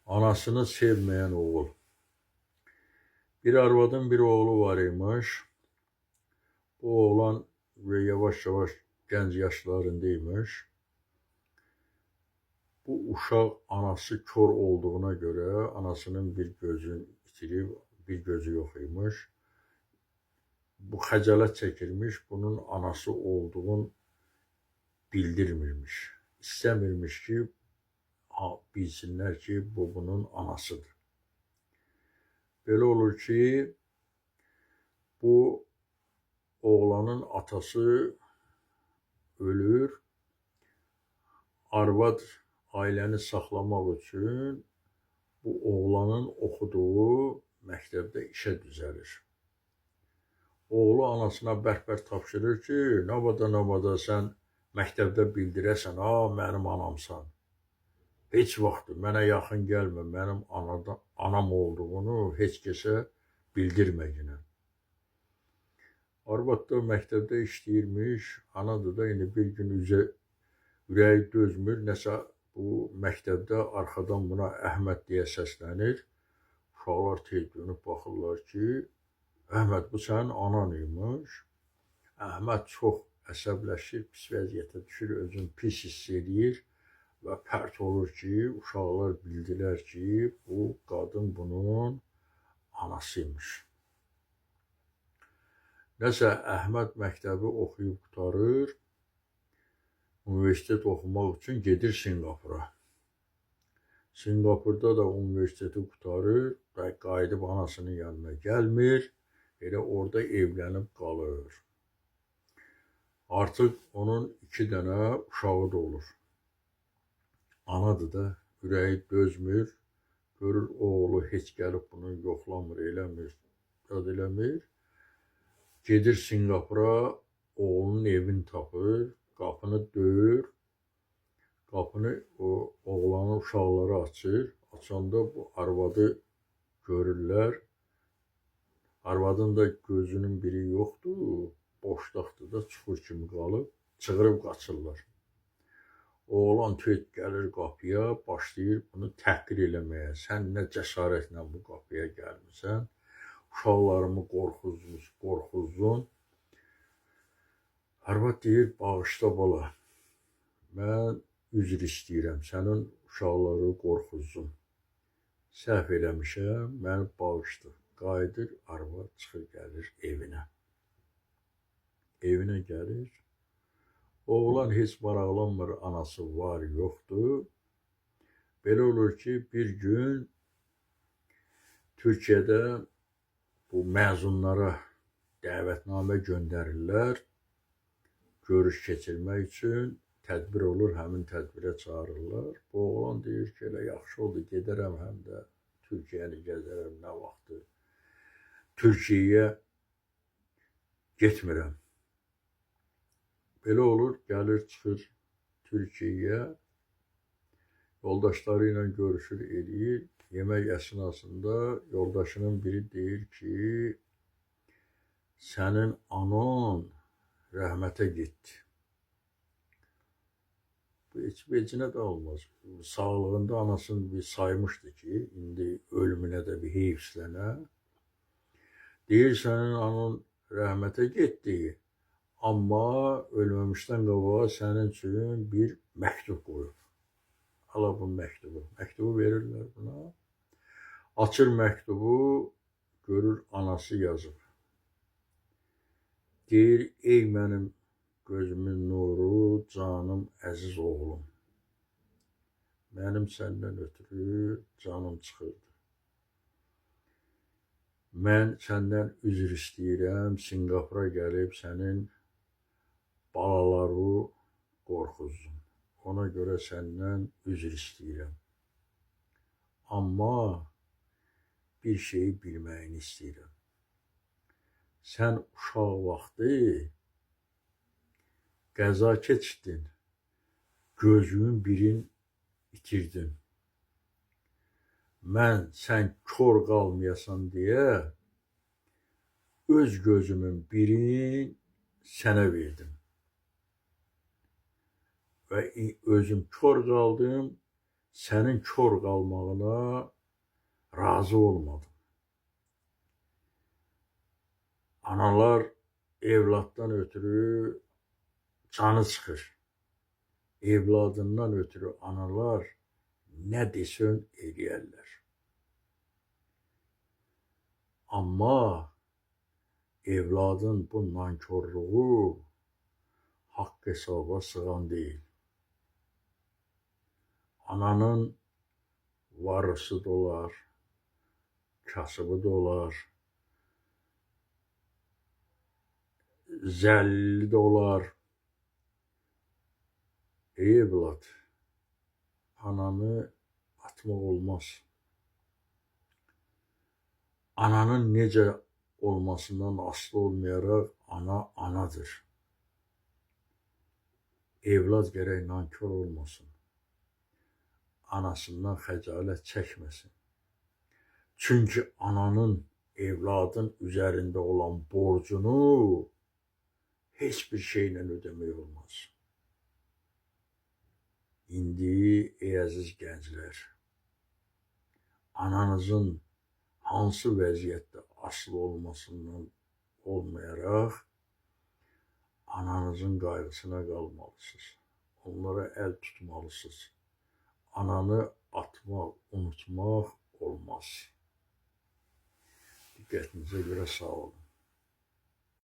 Anasını sevmeyen oğul. Bir arvadın bir oğlu var imiş. Bu oğlan ve yavaş yavaş genç yaşlarındaymış. Bu uşaq anası kör olduğuna göre anasının bir gözünü itirib, bir gözü yok imiş. Bu xəcalət çəkilmiş, bunun anası olduğunu bildirmirmiş. İstəmirmiş ki, bilsinlər ki, bu bunun anasıdır. Belə olur ki, bu oğlanın atası ölür. Arvad ailəni saxlamaq üçün bu oğlanın oxuduğu məktəbdə işə düzəlir. Oğlu anasına bərk-bərk tapşırır ki, nabada sən məktəbdə bildirəsən, mənim anamsan. Heç vaxt mənə yaxın gəlmə, mənim anam olduğunu heç kəsə bildirməyinə. Arvad da məktəbdə işləyirmiş, anadır da indi bir gün ürəyi dözmür, nəsə bu məktəbdə arxadan buna Əhməd deyə səslənir. Uşaqlar tez dönüb baxırlar ki, Əhməd bu sənin anan imiş. Əhməd çox əsəbləşir, pis vəziyyətə düşür, özünü pis hiss edir və pərt olur ki, uşaqlar bildilər ki, bu qadın bunun anasıymış. Nəsə Əhməd məktəbi oxuyub qutarır, universitet oxumaq üçün gedir Singapura. Singapurda da universiteti qutarır və qayıdıb anasının yanına gəlmir, elə orada evlənib qalır. Artıq onun 2 dənə uşağı da olur. Anadır da, ürəyi dözmür, görür oğlu heç gəlib bunu yoxlamır, eləmir. Gedir Singapura, oğlunun evini tapır, qapını döyür, qapını o oğlanın uşaqları açır. Açanda bu arvadı görürlər. Arvadın da gözünün biri yoxdur, boşdaqdır da, çuxur kimi qalıb, çığırıb qaçırlar. Oğlan tüyt gəlir qapıya, başlayır bunu təhqir eləməyə. Sən nə cəsarətlə bu qapıya gəlmirsən, uşaqlarımı qorxuzdun. Arvad deyir, bağışla bala, mən üzr istəyirəm, sənin uşaqları qorxuzdun. Səhv eləmişəm, məni bağışla. Qayıdır, arvad çıxır, gəlir evinə. Evinə gəlir. Oğlan heç maraqlanmır, anası var, yoxdur. Belə olur ki, bir gün Türkiyədə bu məzunlara dəvətnamə göndərirlər. Görüş keçirmək üçün tədbir olur, həmin tədbirə çağırırlar. Bu oğlan deyir ki, elə yaxşı oldu, gedərəm həm də Türkiyəni gəzərəm, nə vaxtı. Türkiyəyə getmirəm. Belə olur, gəlir, çıxır Türkiyəyə, yoldaşları ilə görüşür, eləyir. Yemək əsnasında yoldaşının biri deyir ki, sənin anan rəhmətə getdi. Bu heç vecinə də olmaz. Sağlığında anasını bir saymışdı ki, indi ölümünə də bir heyfslənə. Deyir, sənin anan rəhmətə getdi. Amma ölməmişdən qabağa sənin üçün bir məktub qoyub. Ala bu məktubu. Məktubu verirlər buna. Açır məktubu, görür anası yazıb. Deyir, ey mənim gözümün nuru, canım, əziz oğlum. Mənim səndən ötürü canım çıxırdı. Mən səndən üzr istəyirəm, Singapura gəlib sənin balaları qorxuzdum. Ona görə səndən üzr istəyirəm. Amma bir şeyi bilməyini istəyirəm. Sən uşaq vaxtı qəza keçdin, gözünün birini itirdin. Mən sən kör qalmayasan deyə öz gözümün birini sənə verdim. Və özüm kör qaldım, sənin kör qalmağına razı olmadım. Analar evladdan ötürü canı çıxır. Evladından ötürü analar nə desən eləyərlər. Amma evladın bu nankörlüğü haqq hesaba sığan deyil. Ananın varısı da olar, kasıbı da olar, zəlli də olar. Ey evlad, ananı atmaq olmaz. Ananın necə olmasından asılı olmayaraq ana anadır. Evlad gərək nankör olmasın. Anasından xəcalət çəkməsin. Çünki ananın evladın üzərində olan borcunu heç bir şeylə ödəmək olmaz. İndi ey əziz gənclər, ananızın hansı vəziyyətdə asılı olmasından olmayaraq ananızın qayğısına qalmalısınız. Onlara əl tutmalısınız. Ananı atmaq, unutmaq olmaz. Diqqətinizə görə sağ olun.